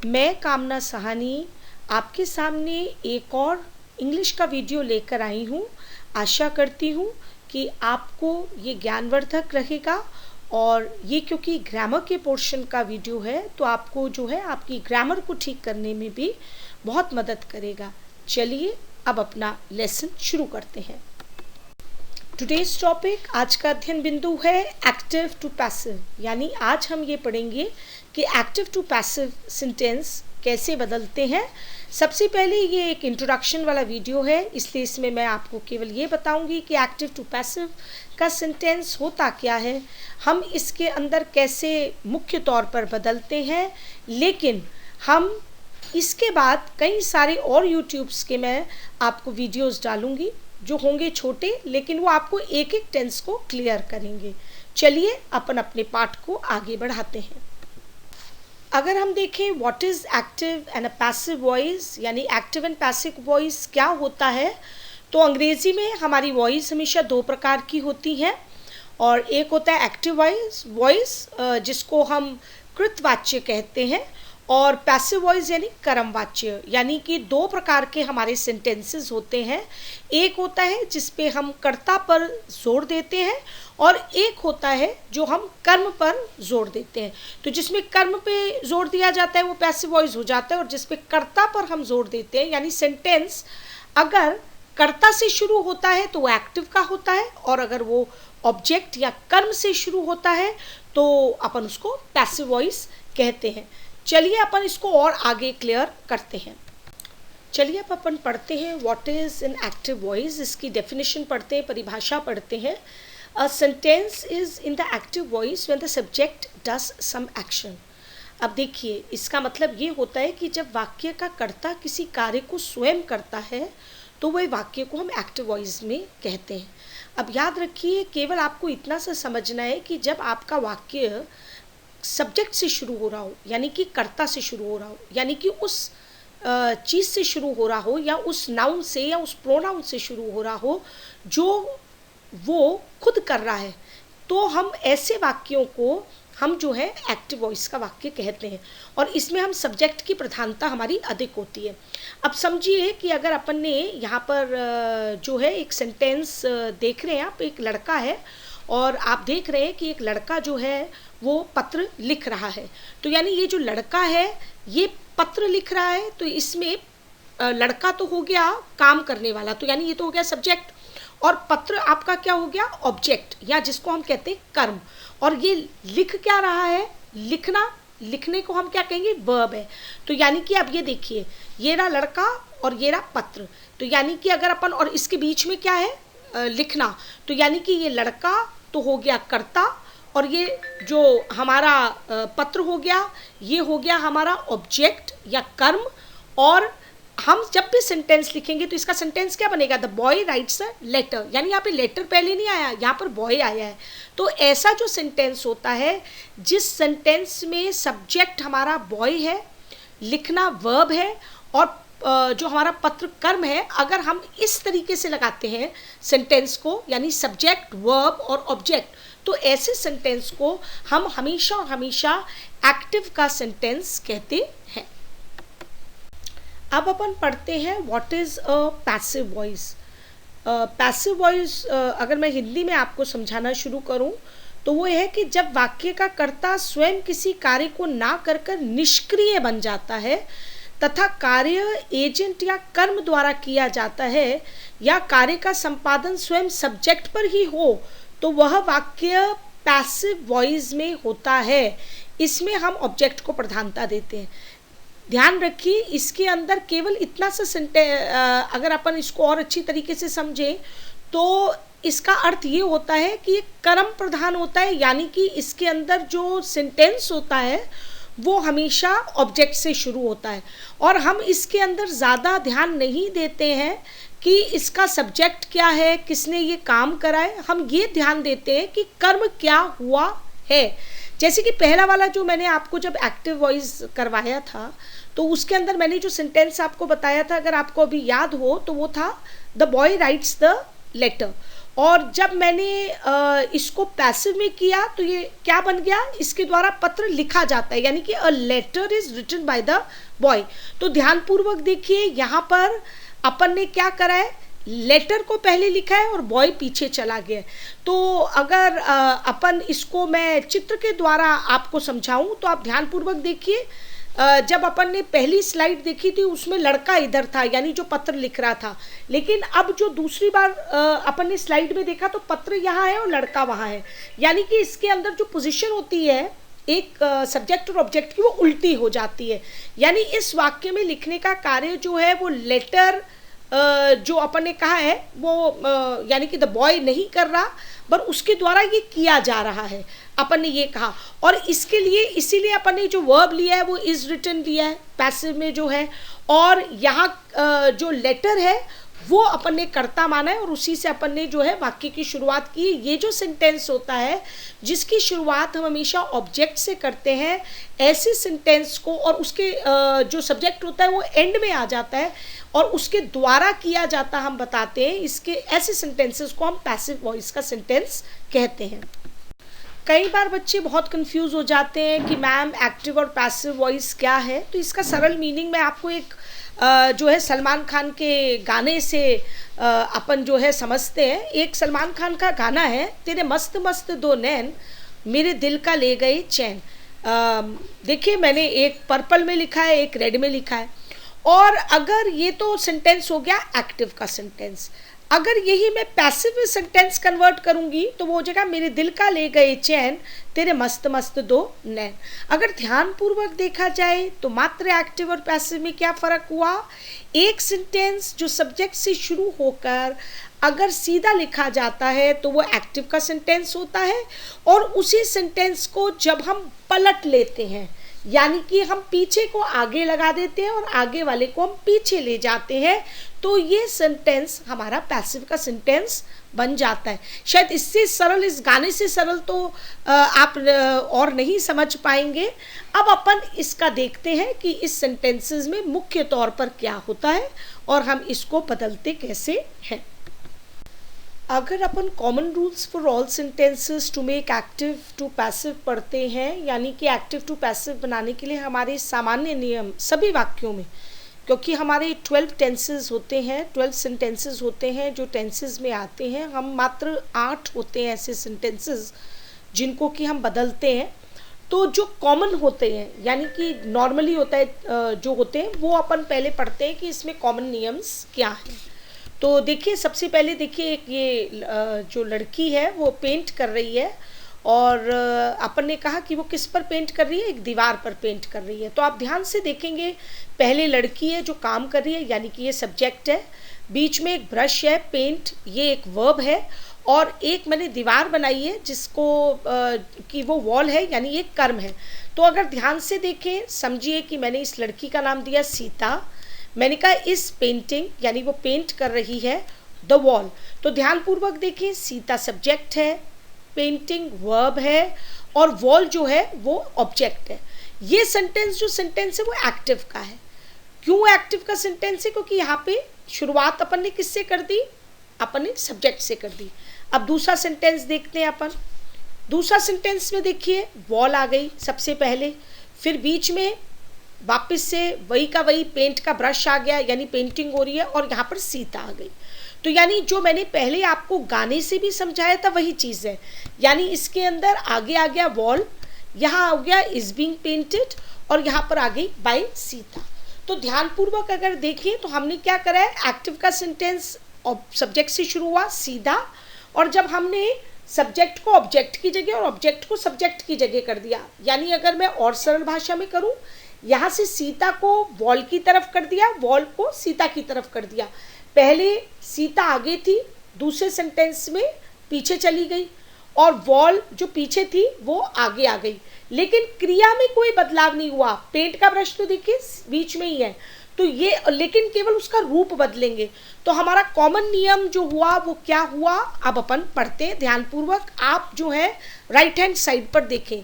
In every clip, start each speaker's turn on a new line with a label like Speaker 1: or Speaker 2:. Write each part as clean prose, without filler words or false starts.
Speaker 1: मैं कामना सहानी आपके सामने एक और इंग्लिश का वीडियो लेकर आई हूँ। आशा करती हूँ कि आपको ये ज्ञानवर्धक रहेगा और ये क्योंकि ग्रामर के पोर्शन का वीडियो है तो आपको जो है आपकी ग्रामर को ठीक करने में भी बहुत मदद करेगा। चलिए अब अपना लेसन शुरू करते हैं। टुडेज टॉपिक, आज का अध्ययन बिंदु है एक्टिव टू पैसिव, यानी आज हम ये पढ़ेंगे कि एक्टिव टू पैसिव सेंटेंस कैसे बदलते हैं। सबसे पहले ये एक इंट्रोडक्शन वाला वीडियो है, इसलिए इसमें मैं आपको केवल ये बताऊंगी कि एक्टिव टू पैसिव का सेंटेंस होता क्या है, हम इसके अंदर कैसे मुख्य तौर पर बदलते हैं। लेकिन हम इसके बाद कई सारे और यूट्यूब्स के मैं आपको वीडियोस डालूंगी जो होंगे छोटे, लेकिन वो आपको एक एक टेंस को क्लियर करेंगे। चलिए अपन अपने पाठ को आगे बढ़ाते हैं। अगर हम देखें what is active and a passive voice, यानी एक्टिव एंड पैसिव वॉइस क्या होता है, तो अंग्रेजी में हमारी वॉइस हमेशा दो प्रकार की होती है और एक होता है एक्टिव वॉइस जिसको हम कृतवाच्य कहते हैं, और पैसिव वॉइस यानी कर्मवाच्य, यानी कि दो प्रकार के हमारे सेंटेंसेस होते हैं। एक होता है जिस पे हम कर्ता पर जोर देते हैं और एक होता है जो हम कर्म पर जोर देते हैं। तो जिसमें कर्म पे जोर दिया जाता है वो पैसिव वॉइस हो जाता है, और जिस पे कर्ता पर हम जोर देते हैं, यानी सेंटेंस अगर कर्ता से शुरू होता है तो वो एक्टिव का होता है, और अगर वो ऑब्जेक्ट या कर्म से शुरू होता है तो अपन उसको पैसिव वॉइस कहते हैं। चलिए अपन इसको और आगे क्लियर करते हैं। चलिए अब अपन पढ़ते हैं what is an active voice, इसकी डेफिनेशन पढ़ते हैं, परिभाषा पढ़ते हैं। A sentence is in the active voice when the subject does some action. अब देखिए इसका मतलब ये होता है कि जब वाक्य का कर्ता किसी कार्य को स्वयं करता है तो वह वाक्य को हम एक्टिव वॉइस में कहते हैं। अब याद रखिए, केवल आपको इतना सा समझना है कि जब आपका वाक्य सब्जेक्ट से शुरू हो रहा हो, यानी कि कर्ता से शुरू हो रहा हो, यानी कि उस चीज़ से शुरू हो रहा हो या उस नाउन से या उस प्रोनाउन से शुरू हो रहा हो जो वो खुद कर रहा है, तो हम ऐसे वाक्यों को हम जो है एक्टिव वॉइस का वाक्य कहते हैं, और इसमें हम सब्जेक्ट की प्रधानता हमारी अधिक होती है। अब समझिए कि अगर अपन ने यहाँ पर जो है एक सेंटेंस देख रहे हैं आप, एक लड़का है और आप देख रहे हैं कि एक लड़का जो है वो पत्र लिख रहा है, तो यानी ये जो लड़का है ये पत्र लिख रहा है, तो इसमें लड़का तो हो गया काम करने वाला, तो यानी ये तो हो गया सब्जेक्ट, और पत्र आपका क्या हो गया ऑब्जेक्ट, या जिसको हम कहते हैं कर्म। और ये लिख क्या रहा है, लिखना, लिखने को हम क्या कहेंगे वर्ब है। तो यानी कि अब ये देखिए, ये रहा लड़का और ये रहा पत्र, तो यानी कि अगर अपन, और इसके बीच में क्या है लिखना, तो यानी कि ये लड़का तो हो गया कर्ता, और ये जो हमारा पत्र हो गया ये हो गया हमारा ऑब्जेक्ट या कर्म। और हम जब भी सेंटेंस लिखेंगे तो इसका सेंटेंस क्या बनेगा, the boy writes a letter, यानी यहाँ पे लेटर पहले नहीं आया, यहाँ पर बॉय आया है। तो ऐसा जो सेंटेंस होता है जिस सेंटेंस में सब्जेक्ट हमारा बॉय है, लिखना वर्ब है, और जो हमारा पत्र कर्म है, अगर हम इस तरीके से लगाते हैं सेंटेंस को, यानी सब्जेक्ट वर्ब और ऑब्जेक्ट, तो ऐसे सेंटेंस को हम हमेशा और हमेशा एक्टिव का सेंटेंस कहते हैं। अब अपन पढ़ते हैं what is a passive voice. Passive voice अगर मैं हिंदी में आपको समझाना शुरू करूं तो वो है कि जब वाक्य का कर्ता स्वयं किसी कार्य को ना कर कर निष्क्रिय बन जाता है तथा कार्य एजेंट या कर्म द्वारा किया जाता है, या कार्य का संपादन स्वयं सब्जेक्ट पर ही हो, तो वह वाक्य पैसिव वॉइस में होता है। इसमें हम ऑब्जेक्ट को प्रधानता देते हैं। ध्यान रखिए इसके अंदर केवल इतना सा अगर अपन इसको और अच्छी तरीके से समझें तो इसका अर्थ ये होता है कि ये कर्म प्रधान होता है, यानी कि इसके अंदर जो सेंटेंस होता है वो हमेशा ऑब्जेक्ट से शुरू होता है, और हम इसके अंदर ज़्यादा ध्यान नहीं देते हैं कि इसका सब्जेक्ट क्या है, किसने ये काम करा है। हम ये ध्यान देते हैं कि कर्म क्या हुआ है। जैसे कि पहला वाला जो मैंने आपको जब एक्टिव वॉइस करवाया था तो उसके अंदर मैंने जो सेंटेंस आपको बताया था, अगर आपको अभी याद हो, तो वो था the boy writes the letter, और जब मैंने इसको पैसिव में किया तो ये क्या बन गया, इसके द्वारा पत्र लिखा जाता है, यानी कि a letter is written by the boy. तो ध्यानपूर्वक देखिए, यहाँ पर अपन ने क्या करा है, लेटर को पहले लिखा है और बॉय पीछे चला गया। तो अगर अपन इसको मैं चित्र के द्वारा आपको समझाऊं तो आप ध्यानपूर्वक देखिए। जब अपन ने पहली स्लाइड देखी थी उसमें लड़का इधर था, यानी जो पत्र लिख रहा था, लेकिन अब जो दूसरी बार अपन ने स्लाइड में देखा तो पत्र यहाँ है और लड़का वहाँ है, यानी कि इसके अंदर जो पोजीशन होती है एक सब्जेक्ट और ऑब्जेक्ट की वो उल्टी हो जाती है। यानी इस वाक्य में लिखने का कार्य जो है वो लेटर जो अपन ने कहा है वो यानी कि द बॉय नहीं कर रहा, पर उसके द्वारा ये किया जा रहा है, अपन ने ये कहा। और इसके लिए इसीलिए अपन ने जो वर्ब लिया है वो इज रिटन लिया है पैसिव में जो है, और यहाँ जो लेटर है वो अपन ने कर्ता माना है और उसी से अपन ने जो है वाक्य की शुरुआत की। ये जो सेंटेंस होता है जिसकी शुरुआत हम हमेशा ऑब्जेक्ट से करते हैं, ऐसे सेंटेंस को, और उसके जो सब्जेक्ट होता है वो एंड में आ जाता है और उसके द्वारा किया जाता हम बताते हैं, इसके ऐसे सेंटेंसेस को हम पैसिव वॉइस का सेंटेंस कहते हैं। कई बार बच्चे बहुत कंफ्यूज हो जाते हैं कि मैम एक्टिव और पैसिव वॉइस क्या है। तो इसका सरल मीनिंग मैं आपको एक जो है सलमान खान के गाने से अपन जो है समझते हैं। एक सलमान खान का गाना है, तेरे मस्त मस्त दो नैन मेरे दिल का ले गए चैन। देखिए मैंने एक पर्पल में लिखा है, एक रेड में लिखा है, और अगर ये तो सेंटेंस हो गया एक्टिव का सेंटेंस। अगर यही मैं पैसिव में सेंटेंस कन्वर्ट करूंगी तो वो हो जाएगा मेरे दिल का ले गए चैन तेरे मस्त मस्त दो नैन। अगर ध्यानपूर्वक देखा जाए तो मात्र एक्टिव और पैसिव में क्या फ़र्क हुआ, एक सेंटेंस जो सब्जेक्ट से शुरू होकर अगर सीधा लिखा जाता है तो वो एक्टिव का सेंटेंस होता है, और उसी सेंटेंस को जब हम पलट लेते हैं, यानी कि हम पीछे को आगे लगा देते हैं और आगे वाले को हम पीछे ले जाते हैं, तो ये सेंटेंस हमारा पैसिव का सेंटेंस बन जाता है। शायद इससे सरल, इस गाने से सरल तो आप और नहीं समझ पाएंगे। अब अपन इसका देखते हैं कि इस सेंटेंसेस में मुख्य तौर पर क्या होता है और हम इसको बदलते कैसे हैं। अगर अपन common rules for all sentences to make active to passive पढ़ते हैं, यानी कि एक्टिव टू पैसिव बनाने के लिए हमारे सामान्य नियम सभी वाक्यों में, क्योंकि हमारे 12 टेंसेस होते हैं, 12 सेंटेंसेस होते हैं जो टेंसेस में आते हैं, हम मात्र 8 होते हैं ऐसे सेंटेंसेस जिनको कि हम बदलते हैं। तो जो कॉमन होते हैं, यानी कि नॉर्मली होता है जो होते हैं, वो अपन पहले पढ़ते हैं कि इसमें कॉमन नियम्स क्या हैं। तो देखिए सबसे पहले देखिए एक ये जो लड़की है वो पेंट कर रही है, और अपन ने कहा कि वो किस पर पेंट कर रही है, एक दीवार पर पेंट कर रही है। तो आप ध्यान से देखेंगे, पहले लड़की है जो काम कर रही है, यानी कि ये सब्जेक्ट है, बीच में एक ब्रश है, पेंट ये एक वर्ब है, और एक मैंने दीवार बनाई है जिसको कि वो वॉल है, यानी ये कर्म है। तो अगर ध्यान से देखें, समझिए कि मैंने इस लड़की का नाम दिया सीता, मैंने कहा इस पेंटिंग, यानी वो पेंट कर रही है द वॉल। तो ध्यानपूर्वक देखें, सीता सब्जेक्ट है, पेंटिंग वर्ब है, और वॉल जो है वो ऑब्जेक्ट है। ये सेंटेंस जो सेंटेंस है वो एक्टिव का है। क्यों एक्टिव का सेंटेंस है? क्योंकि यहाँ पे शुरुआत अपन ने किससे कर दी, अपन ने सब्जेक्ट से कर दी। अब दूसरा सेंटेंस देखते हैं अपन। दूसरा सेंटेंस में देखिए वॉल आ गई सबसे पहले, फिर बीच में वापस से वही का वही पेंट का ब्रश आ गया, यानी पेंटिंग हो रही है, और यहाँ पर सीता आ गई। तो यानी जो मैंने पहले आपको गाने से भी समझाया था वही चीज़ है, यानी इसके अंदर आगे आ गया वॉल, यहाँ आ गया इज बीइंग पेंटेड, और यहाँ पर आ गई बाय सीता। तो ध्यानपूर्वक अगर देखें तो हमने क्या करा है, एक्टिव का सेंटेंस सब्जेक्ट से शुरू हुआ सीधा, और जब हमने सब्जेक्ट को ऑब्जेक्ट की जगह और ऑब्जेक्ट को सब्जेक्ट की जगह कर दिया, यानी अगर मैं और सरल भाषा में करूं, यहाँ से सीता को वॉल की तरफ कर दिया, वॉल को सीता की तरफ कर दिया। पहले सीता आगे थी, दूसरे सेंटेंस में पीछे चली गई, और वॉल जो पीछे थी वो आगे आ गई, लेकिन क्रिया में कोई बदलाव नहीं हुआ। पेंट का ब्रश तो देखिए बीच में ही है, तो ये लेकिन केवल उसका रूप बदलेंगे। तो हमारा कॉमन नियम जो हुआ वो क्या हुआ, अब अपन पढ़ते हैं ध्यानपूर्वक। आप जो है राइट हैंड साइड पर देखें,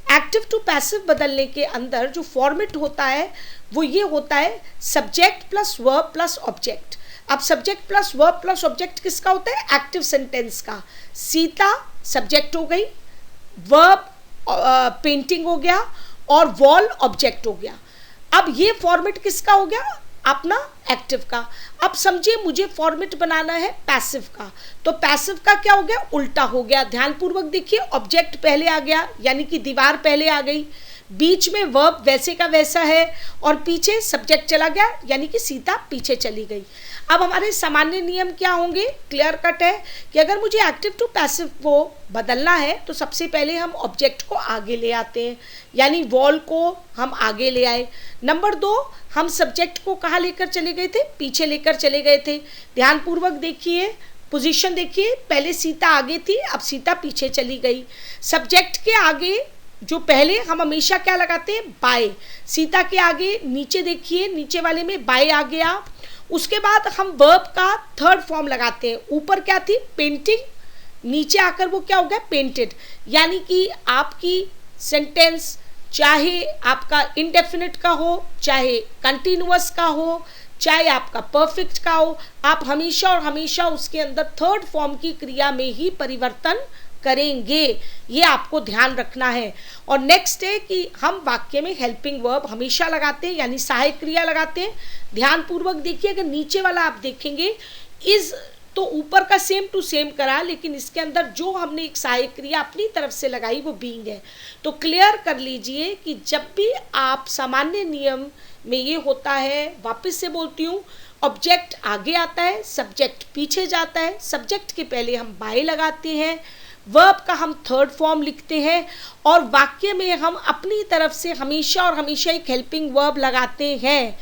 Speaker 1: एक्टिव टू पैसिव बदलने के अंदर जो फॉर्मेट होता है वो ये होता है subject plus verb plus object. अब subject plus verb plus object किसका होता है? एक्टिव सेंटेंस का। सीता सब्जेक्ट हो गई, वर्ब पेंटिंग हो गया और वॉल ऑब्जेक्ट हो गया। अब ये फॉर्मेट किसका हो गया? अपना एक्टिव का। अब समझिए मुझे फॉर्मेट बनाना है पैसिव का, तो पैसिव का क्या हो गया? उल्टा हो गया। ध्यानपूर्वक देखिए, ऑब्जेक्ट पहले आ गया यानी कि दीवार पहले आ गई, बीच में वर्ब वैसे का वैसा है और पीछे सब्जेक्ट चला गया यानी कि सीता पीछे चली गई। अब हमारे सामान्य नियम क्या होंगे? क्लियर कट है कि अगर मुझे एक्टिव टू पैसिव को बदलना है तो सबसे पहले हम ऑब्जेक्ट को आगे ले आते हैं, यानी वॉल को हम आगे ले आए। नंबर 2, हम सब्जेक्ट को कहाँ लेकर चले गए थे? पीछे लेकर चले गए थे। ध्यानपूर्वक देखिए, पोजीशन देखिए, पहले सीता आगे थी, अब सीता पीछे चली गई। सब्जेक्ट के आगे जो पहले हम हमेशा क्या लगाते हैं? बाय। सीता के आगे नीचे देखिए, नीचे वाले में बाय आ गया। उसके बाद हम वर्ब का थर्ड फॉर्म लगाते हैं। ऊपर क्या थी? पेंटिंग, नीचे आकर वो क्या हो गया? पेंटेड। यानी कि आपकी सेंटेंस चाहे आपका इनडेफिनिट का हो, चाहे कंटिन्यूअस का हो, चाहे आपका परफेक्ट का हो, आप हमेशा और हमेशा उसके अंदर थर्ड फॉर्म की क्रिया में ही परिवर्तन करेंगे। ये आपको ध्यान रखना है। और नेक्स्ट है कि हम वाक्य में हेल्पिंग वर्ब हमेशा लगाते हैं, यानी सहायक क्रिया लगाते हैं। ध्यानपूर्वक देखिए, अगर नीचे वाला आप देखेंगे, इज तो ऊपर का सेम टू सेम करा, लेकिन इसके अंदर जो हमने एक सहायक क्रिया अपनी तरफ से लगाई वो बीइंग है। तो क्लियर कर लीजिए कि जब भी आप सामान्य नियम में ये होता है, वापस से बोलती हूँ, ऑब्जेक्ट आगे आता है, सब्जेक्ट पीछे जाता है, सब्जेक्ट के पहले हम बाय लगाते हैं, वर्ब का हम थर्ड फॉर्म लिखते हैं और वाक्य में हम अपनी तरफ से हमेशा और हमेशा एक हेल्पिंग वर्ब लगाते हैं।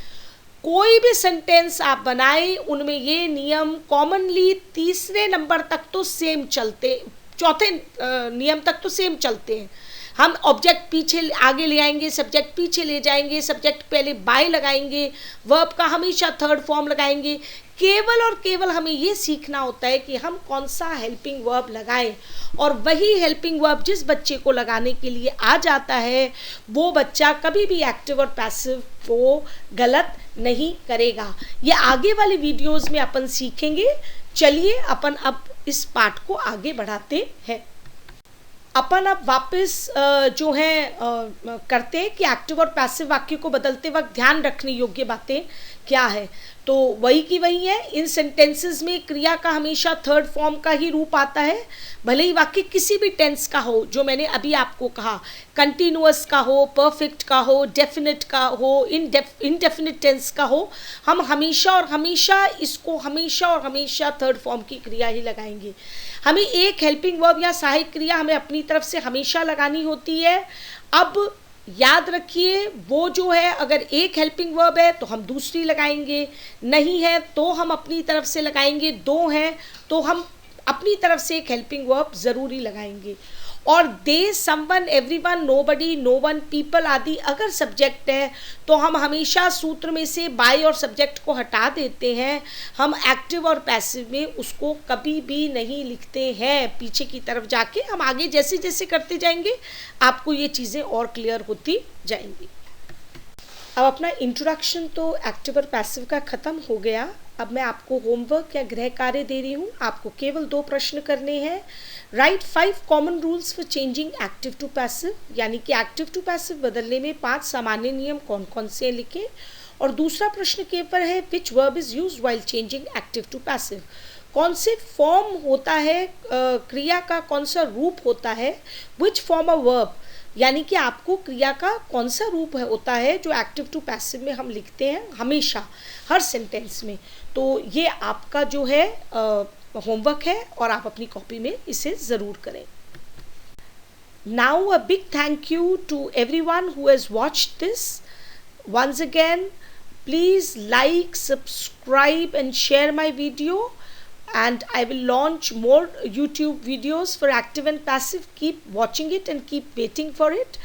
Speaker 1: कोई भी सेंटेंस आप बनाएं, उनमें ये नियम कॉमनली तीसरे नंबर तक तो सेम चलते, चौथे नियम तक तो सेम चलते हैं। हम ऑब्जेक्ट पीछे आगे ले आएंगे, सब्जेक्ट पीछे ले जाएंगे, सब्जेक्ट पहले बाय लगाएंगे, वर्ब का हमेशा थर्ड फॉर्म लगाएंगे। केवल और केवल हमें ये सीखना होता है कि हम कौन सा हेल्पिंग वर्ब लगाएं, और वही हेल्पिंग वर्ब जिस बच्चे को लगाने के लिए आ जाता है वो बच्चा कभी भी एक्टिव और पैसिव को गलत नहीं करेगा। ये आगे वाले वीडियोस में अपन सीखेंगे। चलिए अपन अब इस पाठ को आगे बढ़ाते हैं। अपन अब वापस जो है करते हैं कि एक्टिव और पैसिव वाक्य को बदलते वक्त ध्यान रखने योग्य बातें क्या है। तो वही की वही है, इन सेंटेंसेस में क्रिया का हमेशा थर्ड फॉर्म का ही रूप आता है, भले ही वाक्य किसी भी टेंस का हो, जो मैंने अभी आपको कहा, कंटिन्यूअस का हो, परफेक्ट का हो, डेफिनेट का हो, इनडेफिनिट टेंस का हो, हम हमेशा और हमेशा इसको हमेशा और हमेशा थर्ड फॉर्म की क्रिया ही लगाएंगे। हमें एक हेल्पिंग वर्ब या सहायक क्रिया हमें अपनी तरफ से हमेशा लगानी होती है। अब याद रखिए, वो जो है अगर एक हेल्पिंग वर्ब है तो हम दूसरी लगाएंगे, नहीं है तो हम अपनी तरफ से लगाएंगे, दो हैं तो हम अपनी तरफ से एक हेल्पिंग वर्ब ज़रूरी लगाएंगे। और they, someone, everyone, nobody, no one, people आदि अगर सब्जेक्ट है तो हम हमेशा सूत्र में से बाय और सब्जेक्ट को हटा देते हैं। हम एक्टिव और पैसिव में उसको कभी भी नहीं लिखते हैं। पीछे की तरफ जाके हम आगे जैसे जैसे करते जाएंगे आपको ये चीज़ें और क्लियर होती जाएंगी। अब अपना इंट्रोडक्शन तो एक्टिव और पैसिव का ख़त्म हो गया। अब मैं आपको होमवर्क या गृह कार्य दे रही हूँ। आपको केवल 2 प्रश्न करने हैं। Write 5 common rules for changing active to passive, यानी कि एक्टिव टू पैसिव बदलने में 5 सामान्य नियम कौन कौन से लिखें। और दूसरा प्रश्न के ऊपर है which verb is used while changing active to passive, कौन से फॉर्म होता है, क्रिया का कौन सा रूप होता है, विच फॉर्म ऑफ वर्ब, यानी कि आपको क्रिया का कौन सा रूप होता है जो एक्टिव टू पैसिव में हम लिखते हैं हमेशा हर सेंटेंस में। तो ये आपका जो है होमवर्क है और आप अपनी कॉपी में इसे ज़रूर करें। Now a big thank you to everyone who has watched this. once again, please like, subscribe and share my video, and I will launch more YouTube videos for active and passive. Keep watching it and keep waiting for it.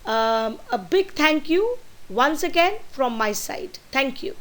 Speaker 1: A big thank you once again from my side. Thank you.